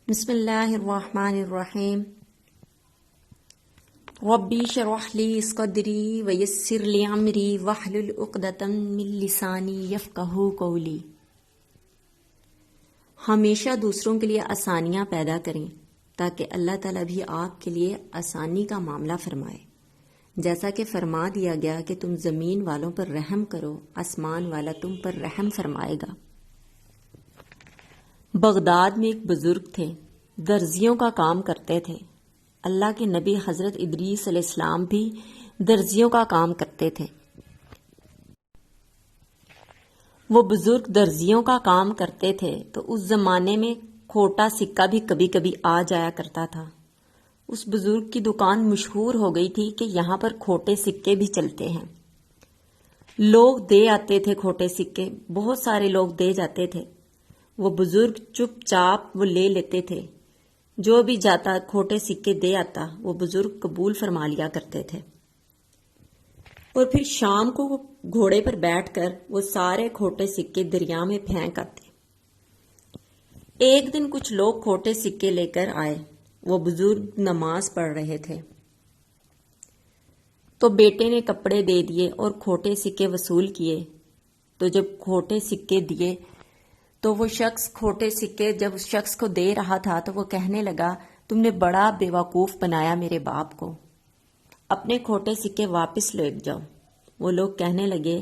بسم اللہ الرحمن الرحیم ربی اشرح لی صدری ویسر لی امری واحلل عقدۃ من لسانی یفقہوا قولی۔ ہمیشہ دوسروں کے لیے آسانیاں پیدا کریں تاکہ اللہ تعالیٰ بھی آپ کے لیے آسانی کا معاملہ فرمائے۔ جیسا کہ فرما دیا گیا کہ تم زمین والوں پر رحم کرو، آسمان والا تم پر رحم فرمائے گا۔ بغداد میں ایک بزرگ تھے، درزیوں کا کام کرتے تھے۔ اللہ کے نبی حضرت ادریس علیہ السلام بھی درزیوں کا کام کرتے تھے۔ وہ بزرگ درزیوں کا کام کرتے تھے تو اس زمانے میں کھوٹا سکہ بھی کبھی کبھی آ جایا کرتا تھا۔ اس بزرگ کی دکان مشہور ہو گئی تھی کہ یہاں پر کھوٹے سکے بھی چلتے ہیں۔ لوگ دے آتے تھے کھوٹے سکے، بہت سارے لوگ دے جاتے تھے۔ وہ بزرگ چپ چاپ وہ لے لیتے تھے، جو بھی جاتا کھوٹے سکے دے آتا وہ بزرگ قبول فرما لیا کرتے تھے، اور پھر شام کو گھوڑے پر بیٹھ کر وہ سارے کھوٹے سکے دریا میں پھینک آتے۔ ایک دن کچھ لوگ کھوٹے سکے لے کر آئے، وہ بزرگ نماز پڑھ رہے تھے تو بیٹے نے کپڑے دے دیے اور کھوٹے سکے وصول کیے۔ تو جب کھوٹے سکے دیے تو وہ شخص کھوٹے سکے جب اس شخص کو دے رہا تھا تو وہ کہنے لگا، تم نے بڑا بیوقوف بنایا میرے باپ کو، اپنے کھوٹے سکے واپس لے جاؤ۔ وہ لوگ کہنے لگے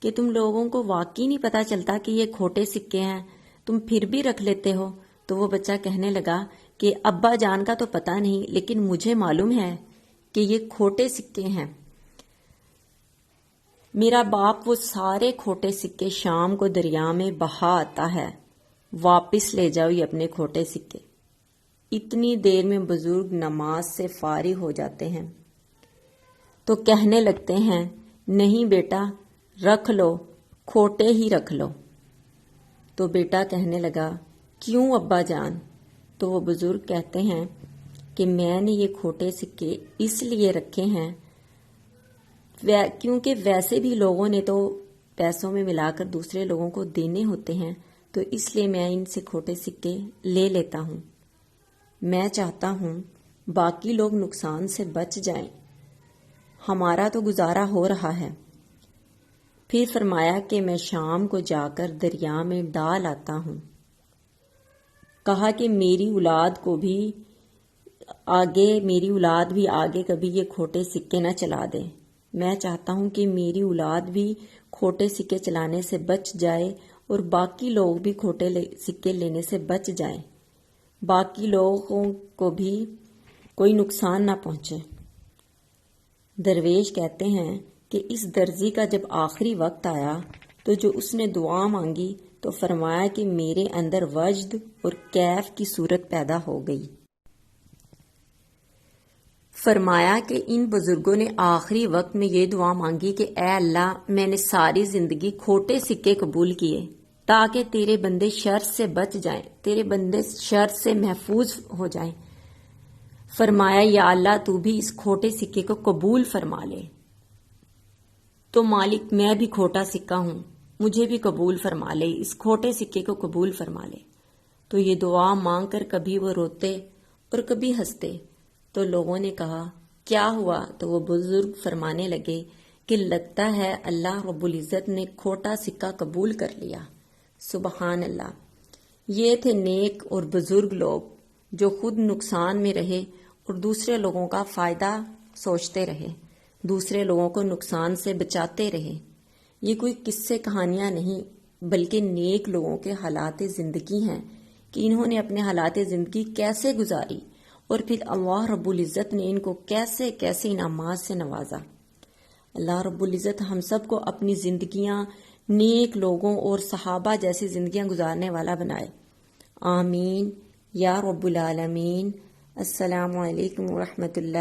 کہ تم لوگوں کو واقعی نہیں پتا چلتا کہ یہ کھوٹے سکے ہیں، تم پھر بھی رکھ لیتے ہو۔ تو وہ بچہ کہنے لگا کہ ابا جان کا تو پتا نہیں، لیکن مجھے معلوم ہے کہ یہ کھوٹے سکے ہیں۔ میرا باپ وہ سارے کھوٹے سکے شام کو دریا میں بہا آتا ہے، واپس لے جاؤ یہ اپنے کھوٹے سکے۔ اتنی دیر میں بزرگ نماز سے فارغ ہو جاتے ہیں تو کہنے لگتے ہیں، نہیں بیٹا رکھ لو، کھوٹے ہی رکھ لو۔ تو بیٹا کہنے لگا، کیوں ابا جان؟ تو وہ بزرگ کہتے ہیں کہ میں نے یہ کھوٹے سکے اس لیے رکھے ہیں کیونکہ ویسے بھی لوگوں نے تو پیسوں میں ملا کر دوسرے لوگوں کو دینے ہوتے ہیں، تو اس لیے میں ان سے کھوٹے سکے لے لیتا ہوں۔ میں چاہتا ہوں باقی لوگ نقصان سے بچ جائیں، ہمارا تو گزارا ہو رہا ہے۔ پھر فرمایا کہ میں شام کو جا کر دریا میں ڈال آتا ہوں۔ کہا کہ میری اولاد بھی آگے کبھی یہ کھوٹے سکے نہ چلا دے۔ میں چاہتا ہوں کہ میری اولاد بھی کھوٹے سکے چلانے سے بچ جائے اور باقی لوگ بھی کھوٹے سکے لینے سے بچ جائیں، باقی لوگوں کو بھی کوئی نقصان نہ پہنچے۔ درویش کہتے ہیں کہ اس درزی کا جب آخری وقت آیا تو جو اس نے دعا مانگی تو فرمایا کہ میرے اندر وجد اور کیف کی صورت پیدا ہو گئی۔ فرمایا کہ ان بزرگوں نے آخری وقت میں یہ دعا مانگی کہ اے اللہ، میں نے ساری زندگی کھوٹے سکے قبول کیے تاکہ تیرے بندے شر سے بچ جائیں، تیرے بندے شر سے محفوظ ہو جائیں۔ فرمایا یا اللہ تو بھی اس کھوٹے سکے کو قبول فرما لے۔ تو مالک میں بھی کھوٹا سکہ ہوں، مجھے بھی قبول فرما لے، اس کھوٹے سکے کو قبول فرما لے۔ تو یہ دعا مانگ کر کبھی وہ روتے اور کبھی ہنستے۔ تو لوگوں نے کہا کیا ہوا؟ تو وہ بزرگ فرمانے لگے کہ لگتا ہے اللہ رب العزت نے کھوٹا سکہ قبول کر لیا۔ سبحان اللہ۔ یہ تھے نیک اور بزرگ لوگ جو خود نقصان میں رہے اور دوسرے لوگوں کا فائدہ سوچتے رہے، دوسرے لوگوں کو نقصان سے بچاتے رہے۔ یہ کوئی قصے کہانیاں نہیں بلکہ نیک لوگوں کے حالات زندگی ہیں کہ انہوں نے اپنے حالات زندگی کیسے گزاری اور پھر اللہ رب العزت نے ان کو کیسے کیسے انعامات سے نوازا۔ اللہ رب العزت ہم سب کو اپنی زندگیاں نیک لوگوں اور صحابہ جیسی زندگیاں گزارنے والا بنائے، آمین یا رب العالمین۔ السلام علیکم ورحمۃ اللہ۔